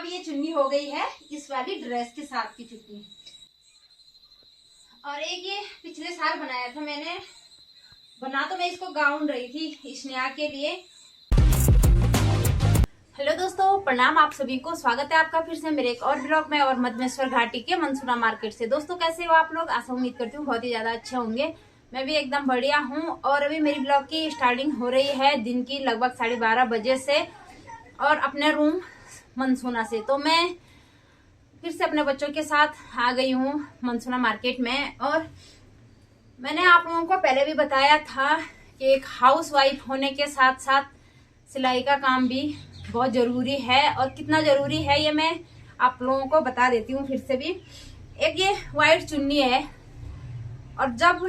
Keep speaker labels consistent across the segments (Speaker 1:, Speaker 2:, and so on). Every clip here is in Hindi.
Speaker 1: अब ये चुन्नी हो गई है इस वाली ड्रेस के साथ की चुन्नी। और एक ये पिछले साल बनाया था मैंने, बना तो मैं इसको गाउन रही थी स्नेहा के लिए। हेलो दोस्तों, प्रणाम आप सभी को। स्वागत है आपका फिर से मेरे एक और ब्लॉग में और मधमेश्वर घाटी के मनसुरा मार्केट से। दोस्तों कैसे हो आप लोग? आशा उम्मीद करती हूँ बहुत ही ज्यादा अच्छे होंगे। मैं भी एकदम बढ़िया हूँ। और अभी मेरी ब्लॉग की स्टार्टिंग हो रही है दिन की लगभग 12:30 बजे से और अपने रूम मनसुरा से। तो मैं फिर से अपने बच्चों के साथ आ गई हूँ मनसुरा मार्केट में। और मैंने आप लोगों को पहले भी बताया था कि एक हाउसवाइफ होने के साथ साथ सिलाई का काम भी बहुत जरूरी है। और कितना जरूरी है ये मैं आप लोगों को बता देती हूँ फिर से भी। एक ये व्हाइट चुन्नी है, और जब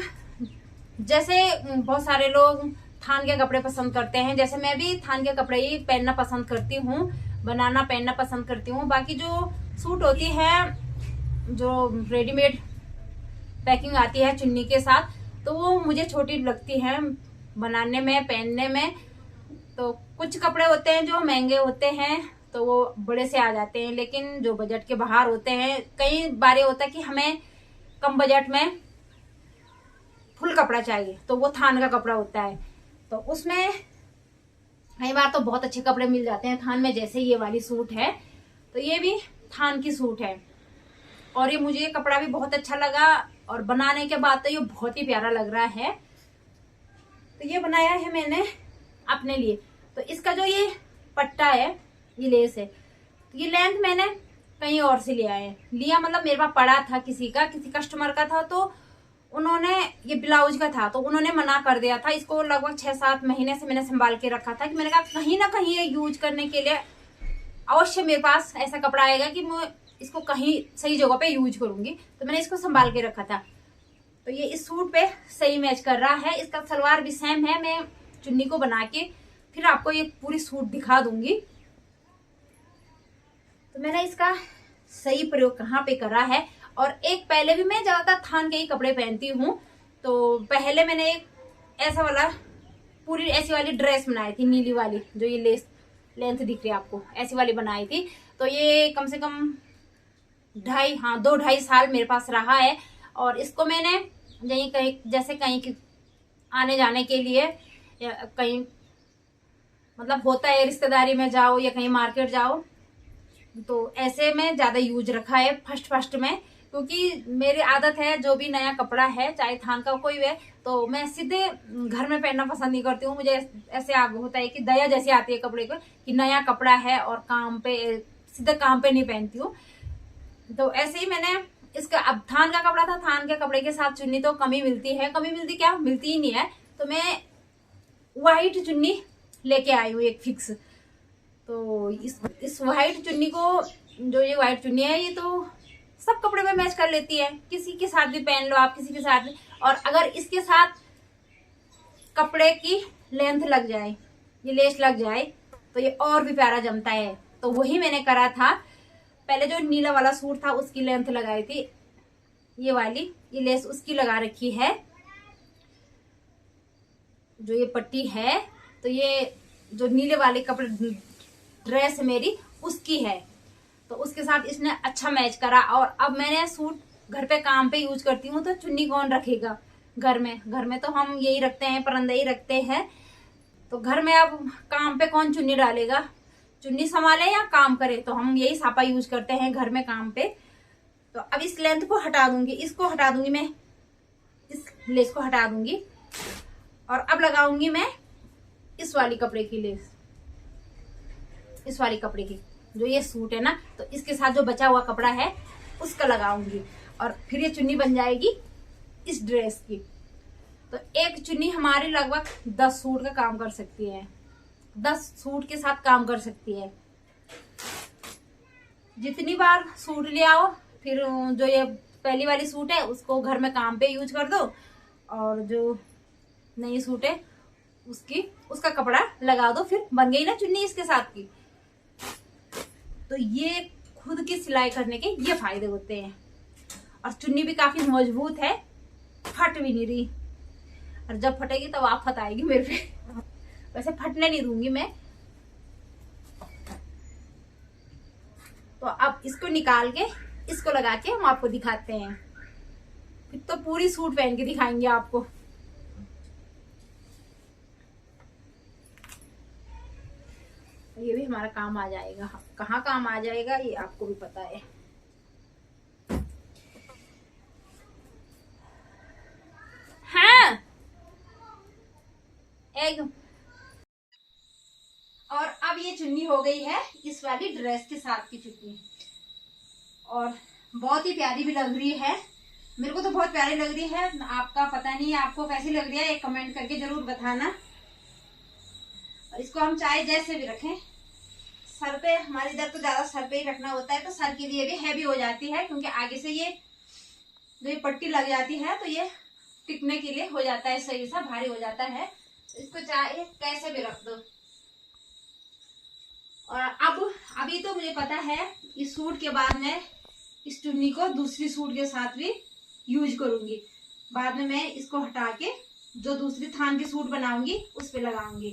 Speaker 1: जैसे बहुत सारे लोग थान के कपड़े पसंद करते हैं, जैसे मैं भी थान के कपड़े ही पहनना पसंद करती हूँ, बनाना पहनना पसंद करती हूँ। बाकी जो सूट होती है, जो रेडीमेड पैकिंग आती है चुन्नी के साथ, तो वो मुझे छोटी लगती है बनाने में, पहनने में। तो कुछ कपड़े होते हैं जो महंगे होते हैं तो वो बड़े से आ जाते हैं, लेकिन जो बजट के बाहर होते हैं, कई बार होता है कि हमें कम बजट में फुल कपड़ा चाहिए, तो वो थान का कपड़ा होता है। तो उसमें कई बार तो बहुत अच्छे कपड़े मिल जाते हैं थान में। जैसे ये वाली सूट है, तो ये भी थान की सूट है और ये मुझे कपड़ा भी बहुत अच्छा लगा, और बनाने के बाद तो ये बहुत ही प्यारा लग रहा है। तो ये बनाया है मैंने अपने लिए। तो इसका जो ये पट्टा है, ये लेस है, तो ये लेंथ मैंने कहीं और से लिया मतलब मेरे पास पड़ा था, किसी कस्टमर का था। तो उन्होंने, ये ब्लाउज का था, तो उन्होंने मना कर दिया था। इसको लगभग 6-7 महीने से मैंने संभाल के रखा था कि मैंने कहा कहीं ना कहीं ये यूज करने के लिए अवश्य मेरे पास ऐसा कपड़ा आएगा कि मैं इसको कहीं सही जगह पे यूज करूंगी। तो मैंने इसको संभाल के रखा था। तो ये इस सूट पे सही मैच कर रहा है। इसका सलवार भी सेम है। मैं चुन्नी को बना के फिर आपको ये पूरी सूट दिखा दूंगी। तो मैंने इसका सही प्रयोग कहाँ पे करा है। और एक पहले भी मैं ज्यादातर थान के ही कपड़े पहनती हूँ। तो पहले मैंने एक ऐसा वाला पूरी ऐसी वाली ड्रेस बनाई थी, नीली वाली, जो ये लेंथ दिख रही है आपको, ऐसी वाली बनाई थी। तो ये कम से कम 2-2.5 साल मेरे पास रहा है। और इसको मैंने कहीं जैसे कहीं आने जाने के लिए, या कहीं मतलब होता है रिश्तेदारी में जाओ या कहीं मार्केट जाओ, तो ऐसे में ज्यादा यूज रखा है फर्स्ट में। क्योंकि मेरी आदत है, जो भी नया कपड़ा है चाहे थान का कोई है, तो मैं सीधे घर में पहनना पसंद नहीं करती हूँ। मुझे ऐसे होता है कि दया जैसी आती है कपड़े को कि नया कपड़ा है और काम पे सीधे काम पे नहीं पहनती हूँ। तो ऐसे ही मैंने इसका, अब थान का कपड़ा था, थान के कपड़े के साथ चुन्नी तो कमी मिलती है, क्या मिलती ही नहीं है। तो मैं व्हाइट चुन्नी लेके आई हूँ एक फिक्स। तो इस व्हाइट चुन्नी को, जो ये व्हाइट चुन्नी है, ये तो सब कपड़े में मैच कर लेती है। किसी के साथ भी पहन लो आप, किसी के साथ भी। और अगर इसके साथ कपड़े की लेंथ लग जाए, ये लेस लग जाए, तो ये और भी प्यारा जमता है। तो वही मैंने करा था। पहले जो नीला वाला सूट था उसकी लेंथ लगाई थी, ये वाली, ये लेस उसकी लगा रखी है। जो ये पट्टी है, तो ये जो नीले वाले कपड़े ड्रेस मेरी उसकी है, तो उसके साथ इसने अच्छा मैच करा। और अब मैंने सूट घर पे काम पे यूज करती हूँ, तो चुन्नी कौन रखेगा घर में तो हम यही रखते हैं, परंदे ही रखते हैं। तो घर में अब काम पे कौन चुन्नी डालेगा, चुन्नी संभाले या काम करे, तो हम यही सापा यूज करते हैं घर में काम पे। तो अब इस लेंथ को हटा दूंगी, इसको हटा दूंगी मैं, इस लेस को हटा दूंगी। और अब लगाऊंगी मैं इस वाली कपड़े की लेस, इस वाली कपड़े की, जो ये सूट है ना, तो इसके साथ जो बचा हुआ कपड़ा है उसका लगाऊंगी। और फिर ये चुन्नी बन जाएगी इस ड्रेस की। तो एक चुन्नी हमारी लगभग 10 सूट का काम कर सकती है, 10 सूट के साथ काम कर सकती है। जितनी बार सूट ले आओ, फिर जो ये पहली वाली सूट है उसको घर में काम पे यूज कर दो, और जो नई सूट है उसका कपड़ा लगा दो, फिर बन गई ना चुन्नी इसके साथ की। तो ये खुद की सिलाई करने के ये फायदे होते हैं। और चुन्नी भी काफी मजबूत है, फट भी नहीं रही। और जब फटेगी तब आफत आएगी मेरे पे। वैसे फटने नहीं दूंगी मैं। तो अब इसको निकाल के इसको लगा के हम आपको दिखाते हैं। फिर तो पूरी सूट पहन के दिखाएंगे आपको। ये भी हमारा काम आ जाएगा। कहाँ काम आ जाएगा ये आपको भी पता है। हाँ एकदम। और अब ये चुन्नी हो गई है इस वाली ड्रेस के साथ की चुन्नी, और बहुत ही प्यारी भी लग रही है। मेरे को तो बहुत प्यारी लग रही है। आपका पता नहीं आपको कैसी लग रही है, एक कमेंट करके जरूर बताना। और इसको हम चाहे जैसे भी रखें, सर पे, हमारे इधर तो ज्यादा सर पे ही रखना होता है, तो सर के लिए भी हैवी हो जाती है, क्योंकि आगे से ये जो ये पट्टी लग जाती है तो ये टिकने के लिए हो जाता है, सही सा भारी हो जाता है। इसको चाहे कैसे भी रख दो। और अब अभी तो मुझे पता है इस सूट के बाद मैं इस चुन्नी को दूसरी सूट के साथ भी यूज करूंगी। बाद में मैं इसको हटा के जो दूसरी थान की सूट बनाऊंगी उस पे लगाऊंगी,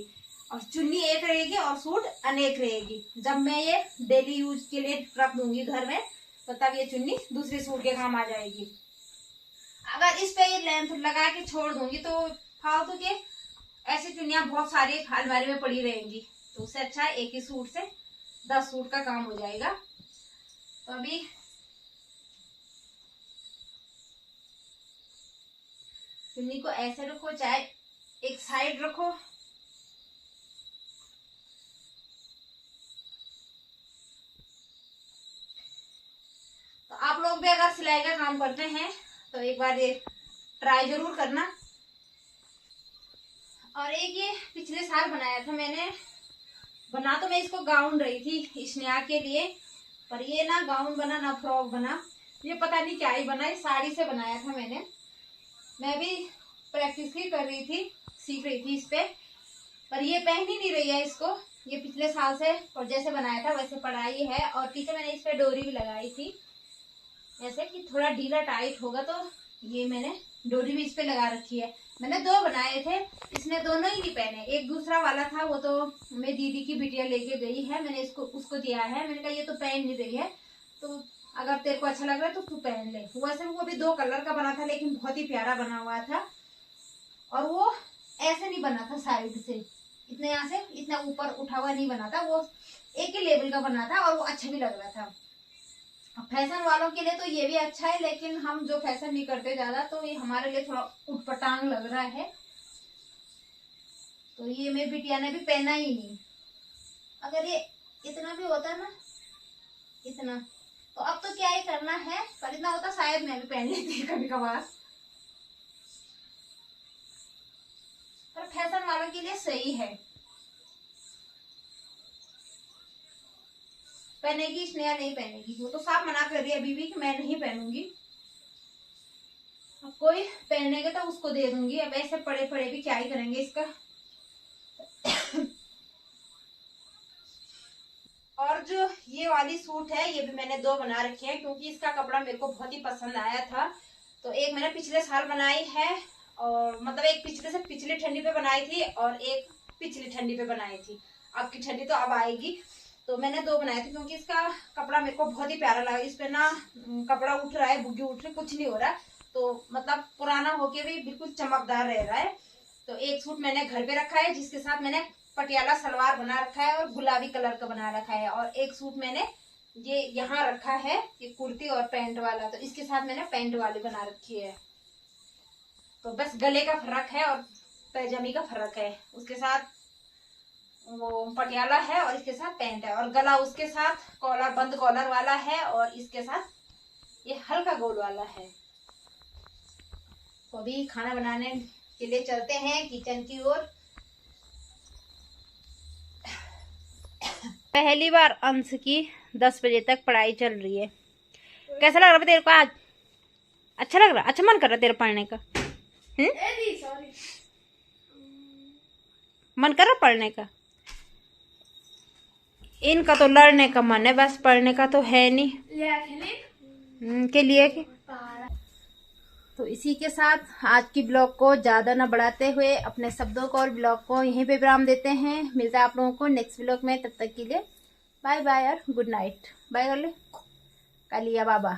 Speaker 1: और चुन्नी एक रहेगी और सूट अनेक रहेगी। जब मैं ये डेली यूज के लिए रख दूंगी घर में, तो तब ये चुन्नी दूसरी सूट के काम आ जाएगी। अगर इस पे ये लेंथ लगा के छोड़ दूंगी तो फालतू के ऐसी चुन्नियां बहुत सारी अलमारी में पड़ी रहेंगी, तो उससे अच्छा है एक ही सूट से 10 सूट का काम हो जाएगा। तो अभी चुन्नी को ऐसे रखो, चाहे एक साइड रखो। तो आप लोग भी अगर सिलाई का काम करते हैं तो एक बार ये ट्राई जरूर करना। और एक ये पिछले साल बनाया था मैंने, बना तो मैं इसको गाउन रही थी स्नेहा के लिए, पर ये ना गाउन बना ना फ्रॉक बना, ये पता नहीं क्या ही बना। ये साड़ी से बनाया था मैंने। मैं भी प्रैक्टिस ही कर रही थी, सीख रही थी इस पे, पर ये पहन ही नहीं रही है इसको। ये पिछले साल से और जैसे बनाया था वैसे पड़ा ही है। और पीछे मैंने इस पे डोरी भी लगाई थी, ऐसे कि थोड़ा ढीला टाइट होगा, तो ये मैंने डोरी भी इस पे लगा रखी है। मैंने 2 बनाए थे, इसने दोनों ही नहीं पहने। एक दूसरा वाला था, वो तो मेरी दीदी की बिटिया लेके गई है, मैंने इसको उसको दिया है। मैंने कहा ये तो पहन नहीं रही है, तो अगर तेरे को अच्छा लग रहा है तो तू पहन ले। वैसे वो भी 2 कलर का बना था, लेकिन बहुत ही प्यारा बना हुआ था। और वो ऐसे नहीं बना था साइड से, इतने यहाँ से इतना ऊपर उठा हुआ नहीं बना था, वो एक ही लेवल का बना था और वो अच्छा भी लग रहा था। फैशन वालों के लिए तो ये भी अच्छा है, लेकिन हम जो फैशन नहीं करते ज्यादा, तो ये हमारे लिए थोड़ा उटपटांग लग रहा है। तो ये मेरी बिटिया ने भी पहना ही नहीं। अगर ये इतना भी होता ना, इतना, तो अब तो क्या ही करना है, पर इतना होता शायद मैं भी पहन लेती कभी कभार। पर फैशन वालों के लिए सही है। पहनेगी स्नेहा नहीं पहनेगी, वो तो साफ मना कर रही है अभी भी कि मैं नहीं पहनूंगी। अब कोई पहनेगा तो उसको दे दूंगी। अब ऐसे पड़े पड़े भी क्या ही करेंगे इसका। और जो ये वाली सूट है, ये भी मैंने 2 बना रखे हैं, क्योंकि इसका कपड़ा मेरे को बहुत ही पसंद आया था। तो एक मैंने पिछले साल बनाई है, और मतलब एक पिछले से पिछली ठंडी पे बनाई थी और एक पिछली ठंडी पे बनाई थी। अब की ठंडी तो अब आएगी, तो मैंने 2 बनाए थे, क्योंकि इसका कपड़ा मेरे को बहुत ही प्यारा लगा। इस पे ना कपड़ा उठ रहा है, बुग्गी उठ रही, कुछ नहीं हो रहा, तो मतलब पुराना होके भी बिल्कुल चमकदार रह रहा है। तो एक सूट मैंने घर पे रखा है, जिसके साथ मैंने पटियाला सलवार बना रखा है और गुलाबी कलर का बना रखा है। और एक सूट मैंने ये यहाँ रखा है, ये कुर्ती और पैंट वाला, तो इसके साथ मैंने पैंट वाली बना रखी है। तो बस गले का फर्क है और पैजामी का फर्क है। उसके साथ वो पटियाला है और इसके साथ पैंट है, और गला उसके साथ कॉलर, बंद कॉलर वाला है, और इसके साथ ये हल्का गोल वाला है। तो अभी खाना बनाने के लिए चलते हैं किचन की ओर। पहली बार अंश की 10 बजे तक पढ़ाई चल रही है। कैसा लग रहा है तेरे को आज? अच्छा लग रहा? अच्छा मन कर रहा तेरा पढ़ने का? मन कर रहा पढ़ने का? इनका तो लड़ने का मन है, बस पढ़ने का तो है नहीं। के लिए के? तो इसी के साथ आज की ब्लॉग को ज्यादा ना बढ़ाते हुए अपने शब्दों को और ब्लॉग को यहीं पे विराम देते हैं। मिलता है आप लोगों को नेक्स्ट ब्लॉग में, तब तक के लिए बाय बाय और गुड नाइट। बाय कर ले कालिया बाबा।